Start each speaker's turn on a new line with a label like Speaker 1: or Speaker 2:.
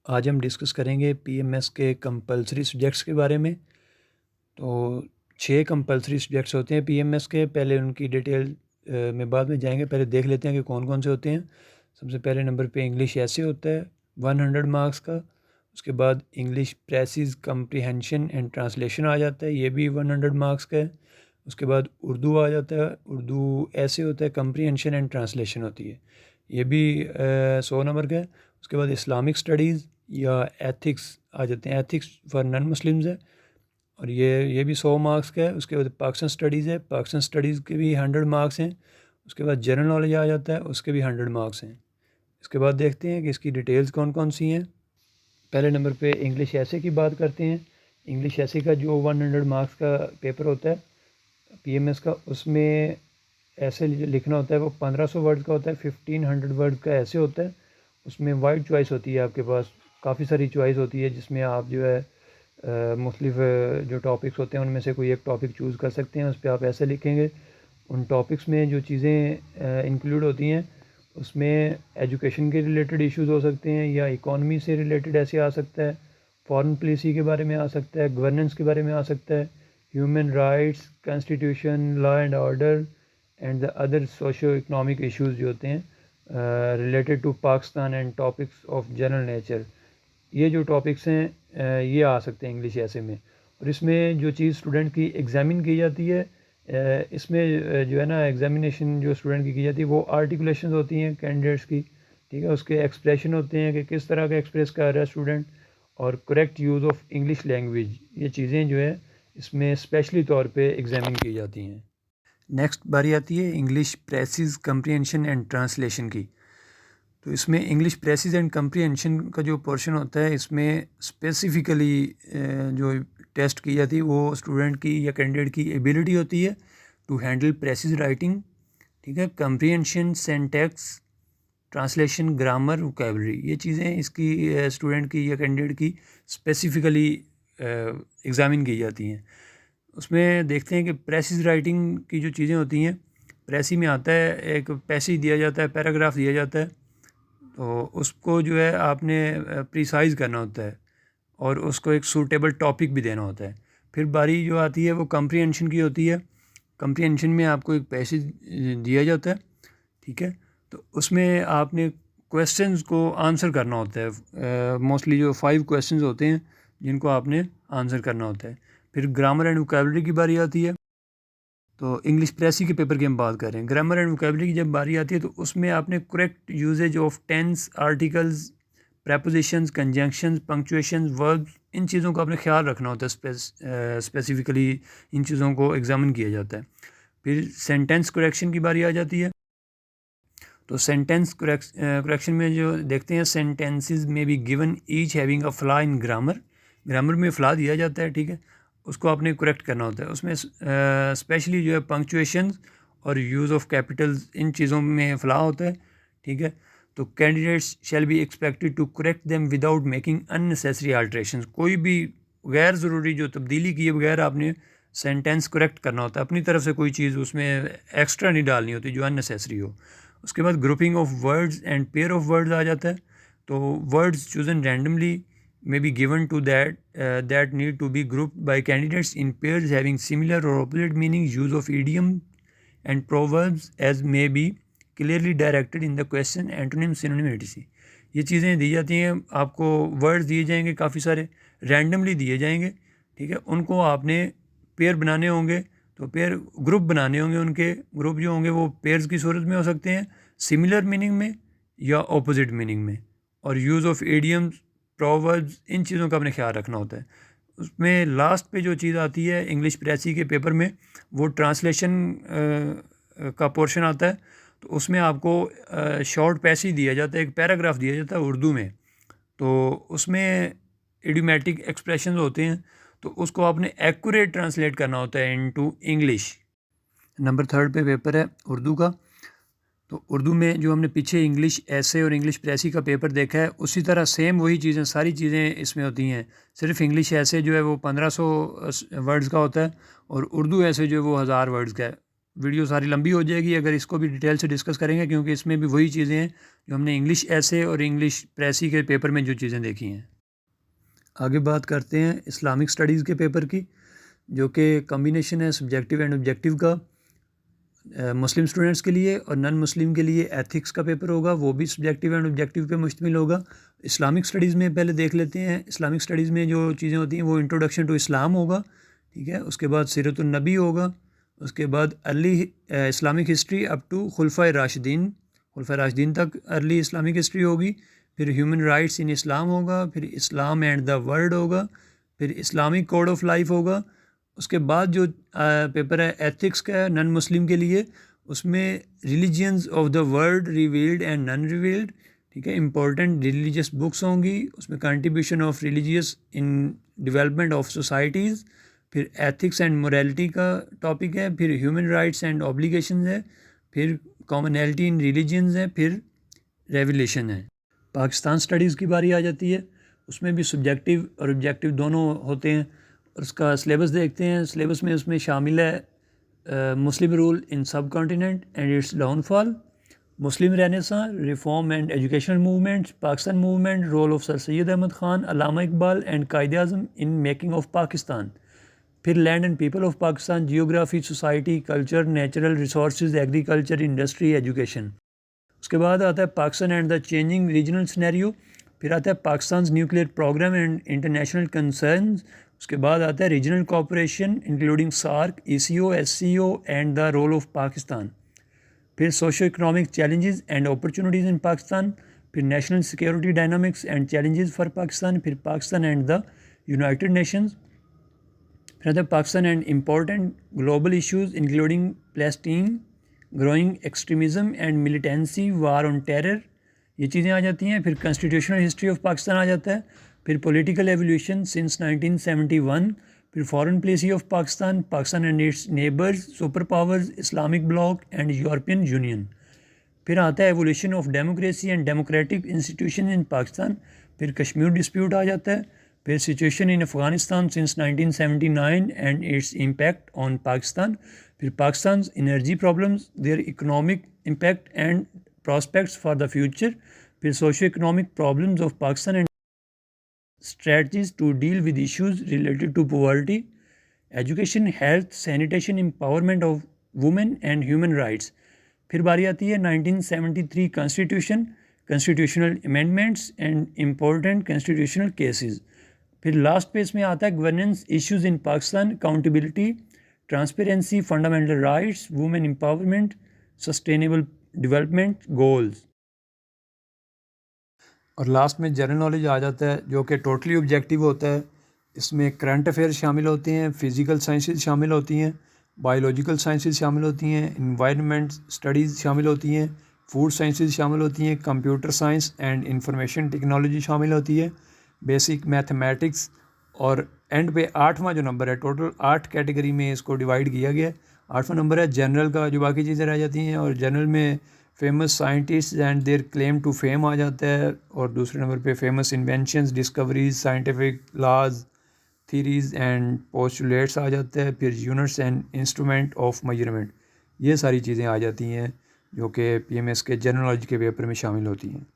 Speaker 1: आज हम डिस्कस करेंगे पीएमएस के कंपलसरी सब्जेक्ट्स के बारे में। तो 6 कंपलसरी सब्जेक्ट्स होते हैं पीएमएस के। पहले उनकी डिटेल में बाद में जाएंगे, पहले देख लेते हैं कि कौन कौन से होते हैं। सबसे पहले नंबर पे इंग्लिश ऐसे होता है 100 मार्क्स का। उसके बाद English precis comprehension and translation आ जाता है, ये भी 100 मार्क्स का है। उसके बाद उर्दू आ जाता है, उर्दू ऐसे होता है कम्प्रीहेंशन एंड ट्रांसलेशन होती है, ये भी 100 नंबर का है। उसके बाद इस्लामिक स्टडीज़ या एथिक्स आ जाते हैं, एथिक्स फॉर नॉन मुस्लिम्स है और ये भी 100 मार्क्स का है। उसके बाद पाकिस्तान स्टडीज़ है, पाकिस्तान स्टडीज़ के भी 100 मार्क्स हैं। उसके बाद जनरल नॉलेज आ जाता है, उसके भी 100 मार्क्स हैं। इसके बाद देखते हैं कि इसकी डिटेल्स कौन कौन सी हैं। पहले नंबर पे इंग्लिश ऐसे की बात करते हैं। इंग्लिश ऐसे का जो 100 मार्क्स का पेपर होता है पीएमएस का, उसमें ऐसे लिखना होता है, वो 1500 वर्ड्स का होता है, 1500 वर्ड्स का ऐसे होता है। उसमें वाइड चॉइस होती है, आपके पास काफ़ी सारी चॉइस होती है जिसमें आप जो है मुख्तलिफ जो टॉपिक्स होते हैं उनमें से कोई एक टॉपिक चूज़ कर सकते हैं, उस पर आप ऐसे लिखेंगे। उन टॉपिक्स में जो चीज़ें इंक्लूड होती हैं उसमें एजुकेशन के रिलेटेड इश्यूज़ हो सकते हैं या इकॉनमी से रिलेटेड ऐसे आ सकता है, फॉरेन पॉलिसी के बारे में आ सकता है, गवर्नेंस के बारे में आ सकता है, human rights, constitution, law and order and the other socio economic issues जो होते हैं related to Pakistan and topics of general nature. ये जो टॉपिक्स हैं ये आ सकते हैं इंग्लिश ऐसे में। और इसमें जो चीज़ स्टूडेंट की एग्ज़ामिन की जाती है, इसमें जो है ना एग्ज़ामिनेशन जो स्टूडेंट की जाती है वो आर्टिकुलेशन होती हैं कैंडिडेट्स की, ठीक है। उसके एक्सप्रेशन होते हैं कि किस तरह का एक्सप्रेस कर रहा है स्टूडेंट, और correct use of English language, ये चीज़ें जो है इसमें स्पेशली तौर पे एग्ज़ामिन की जाती हैं। नेक्स्ट बारी आती है English precis comprehension and translation की। तो इसमें इंग्लिश प्रेसिज एंड कम्प्रीहेंशन का जो पोर्शन होता है इसमें स्पेसिफ़िकली जो टेस्ट की जाती है वो स्टूडेंट की या कैंडिडेट की एबिलिटी होती है टू हैंडल प्रेसिज राइटिंग, ठीक है, comprehension, syntax, translation, grammar, vocabulary, ये चीज़ें इसकी स्टूडेंट की या कैंडिडेट की स्पेसिफ़िकली एग्ज़ामिन की जाती हैं। उसमें देखते हैं कि प्रेसिज राइटिंग की जो चीज़ें होती हैं, प्रेसी में आता है एक पैसेज दिया जाता है, पैराग्राफ दिया जाता है, तो उसको जो है आपने प्रिसाइज़ करना होता है और उसको एक सूटेबल टॉपिक भी देना होता है। फिर बारी जो आती है वो कम्प्रीहेंशन की होती है। कम्प्रीहेंशन में आपको एक पैसेज दिया जाता है, ठीक है, तो उसमें आपने क्वेश्चंस को आंसर करना होता है। मोस्टली जो 5 क्वेश्चंस होते हैं जिनको आपने आंसर करना होता है। फिर ग्रामर एंड वोकैबुलरी की बारी आती है। तो इंग्लिश प्रेसी के पेपर की हम बात कर रहे हैं। ग्रामर एंड वोकैबुलरी की जब बारी आती है तो उसमें आपने correct usage of tense, articles, prepositions, conjunctions, punctuations, verbs, इन चीज़ों का आपने ख्याल रखना होता है। स्पेसिफिकली इन चीज़ों को एग्जामिन किया जाता है। फिर सेंटेंस करेक्शन की बारी आ जाती है। तो सेंटेंस करेक्शन में जो देखते हैं, सेंटेंसेस में be given each having a flaw in grammar, grammar में फ्लॉ दिया जाता है, ठीक है, उसको आपने करेक्ट करना होता है। उसमें स्पेशली जो है पंक्चुएशन और यूज़ ऑफ कैपिटल्स, इन चीज़ों में फ्लॉ होता है, ठीक है। तो candidates shall be expected to correct them without making unnecessary alteration, कोई भी गैर ज़रूरी जो तब्दीली किए बगैर आपने सेंटेंस करेक्ट करना होता है, अपनी तरफ से कोई चीज़ उसमें एक्स्ट्रा नहीं डालनी होती जो अननेसेसरी हो। उसके बाद grouping of words and pair of words आ जाता है। तो words chosen randomly may be given to that need to be grouped by candidates in pairs having similar or opposite meanings. Use of idiom and proverbs as may be clearly directed in the question. Antonym, synonym, etc. ये चीज़ें दी जाती हैं आपको। Words दिए जाएंगे काफ़ी सारे, randomly दिए जाएंगे, ठीक है, उनको आपने पेयर बनाने होंगे। तो पेयर ग्रुप बनाने होंगे, उनके ग्रुप जो होंगे वो पेयर्स की सूरत में हो सकते हैं, सिमिलर मीनिंग में या ऑपोजिट मीनिंग में। और यूज़ ऑफ एडियम्स, प्रोवर्ब्स, इन चीज़ों का अपने ख्याल रखना होता है। उसमें लास्ट पे जो चीज़ आती है इंग्लिश प्रेसी के पेपर में, वो ट्रांसलेशन का पोर्शन आता है। तो उसमें आपको शॉर्ट पैसेज दिया जाता है, एक पैराग्राफ दिया जाता है उर्दू में। तो उसमें इडियोमैटिक एक्सप्रेशंस होते हैं, तो उसको आपने एक्यूरेट ट्रांसलेट करना होता है इनटू इंग्लिश। नंबर 3 पे पेपर है उर्दू का। तो उर्दू में जो हमने पीछे इंग्लिश ऐसे और इंग्लिश प्रेसी का पेपर देखा है, उसी तरह सेम वही चीज़ें, सारी चीज़ें इसमें होती हैं। सिर्फ इंग्लिश ऐसे जो है वो 1500 वर्ड्स का होता है और उर्दू ऐसे जो है वो 1000 वर्ड्स का है। वीडियो सारी लंबी हो जाएगी अगर इसको भी डिटेल से डिस्कस करेंगे, क्योंकि इसमें भी वही चीज़ें हैं जो हमने इंग्लिश ऐसे और इंग्लिश प्रेसी के पेपर में जो चीज़ें देखी हैं। आगे बात करते हैं इस्लामिक स्टडीज़ के पेपर की, जो कि कम्बिनेशन है सब्जेक्टिव एंड ऑब्जेक्टिव का। मुस्लिम स्टूडेंट्स के लिए और नॉन मुस्लिम के लिए एथिक्स का पेपर होगा, वो भी सब्जेक्टिव एंड ऑब्जेक्टिव पे मुश्तमिल होगा। इस्लामिक स्टडीज़ में पहले देख लेते हैं। इस्लामिक स्टडीज़ में जो चीज़ें होती हैं वो इंट्रोडक्शन टू इस्लाम होगा, ठीक है। उसके बाद सीरतुन नबी होगा, उसके बाद early Islamic history up to खुलफाए राशिदीन तक अर्ली इस्लामिक हिस्ट्री होगी। फिर ह्यूमन राइट्स इन इस्लाम होगा, फिर इस्लाम एंड द वर्ल्ड होगा, फिर इस्लामिक कोड ऑफ लाइफ होगा। उसके बाद जो पेपर है एथिक्स का है नॉन मुस्लिम के लिए, उसमें religions of the world revealed and non revealed, ठीक है। इंपॉर्टेंट रिलीजियस बुक्स होंगी, उसमें contribution of religious in development of societies. फिर एथिक्स एंड मोरालिटी का टॉपिक है, फिर ह्यूमन राइट्स एंड ऑब्लिगेशंस है, फिर कॉमनैलिटी इन रिलीजन्स है, फिर रेवलेशन है। पाकिस्तान स्टडीज़ की बारी आ जाती है, उसमें भी सब्जेक्टिव और ऑब्जेक्टिव दोनों होते हैं। उसका सिलेबस देखते हैं। सिलेबस में उसमें शामिल है मुस्लिम rule in subcontinent and its downfall, Muslim renaissance, reform and educational movements, Pakistan movement, role of sir Syed Ahmad Khan, Allama Iqbal and Quaid Azam in making of Pakistan. फिर land and people of Pakistan, geography, society, culture, natural resources, agriculture, industry, education. उसके बाद आता है Pakistan and the changing regional scenario. फिर आता है Pakistan nuclear programme and international concerns. उसके बाद आता है regional cooperation including SAARC, ECO, SCO and the role of Pakistan. फिर socio economic challenges and opportunities in Pakistan. फिर national security dynamics and challenges for Pakistan. फिर Pakistan and the United Nations. फिर आता है Pakistan and important global issues including Palestine, growing extremism and militancy, war on terror, ये चीज़ें आ जाती हैं। फिर कॉन्स्टिट्यूशनल हिस्ट्री ऑफ पाकिस्तान आ जाता है। फिर पॉलिटिकल एवोल्यूशन सिंस 1971। फिर foreign policy of Pakistan, Pakistan and its neighbours, super powers, Islamic bloc and European Union. फिर आता है evolution of democracy and democratic institution in Pakistan. फिर कश्मीर डिस्प्यूट आ जाता है। फिर situation in Afghanistan since 1979 and its impact on Pakistan. फिर Pakistan energy problems, their economic impact and prospects for the future। फिर socio-economic problems of Pakistan and strategies to deal with issues related to poverty, education, health, sanitation, empowerment of women and human rights। फिर बारी आती है 1973 constitution, constitutional amendments and important constitutional cases. फिर last page में आता है governance issues in Pakistan, accountability, transparency, fundamental rights, women empowerment, sustainable development goals. और last में जनरल नॉलेज आ जाता है, जो कि टोटली ऑब्जेक्टिव होता है। इसमें करंट अफेयर्स शामिल होते हैं, फिज़िकल साइंसेज शामिल होती हैं, बायोलॉजिकल साइंसेज शामिल होती हैं, इन्वायरमेंट स्टडीज़ शामिल होती हैं, फूड साइंसेज शामिल होती हैं, computer science and information technology शामिल होती है, बेसिक मैथमेटिक्स। और एंड पे 8वां जो नंबर है, टोटल 8 कैटेगरी में इसको डिवाइड किया गया है। 8वां नंबर है जनरल का, जो बाकी चीज़ें रह जाती हैं। और जनरल में famous scientist and their claim to fame आ जाता है। और दूसरे नंबर पे famous inventions, discoveries, scientific laws, theories and postulates आ जाता है। फिर units and instrument of measurement, ये सारी चीज़ें आ जाती हैं जो कि PMS के जनरल नॉलेज के पेपर में शामिल होती हैं।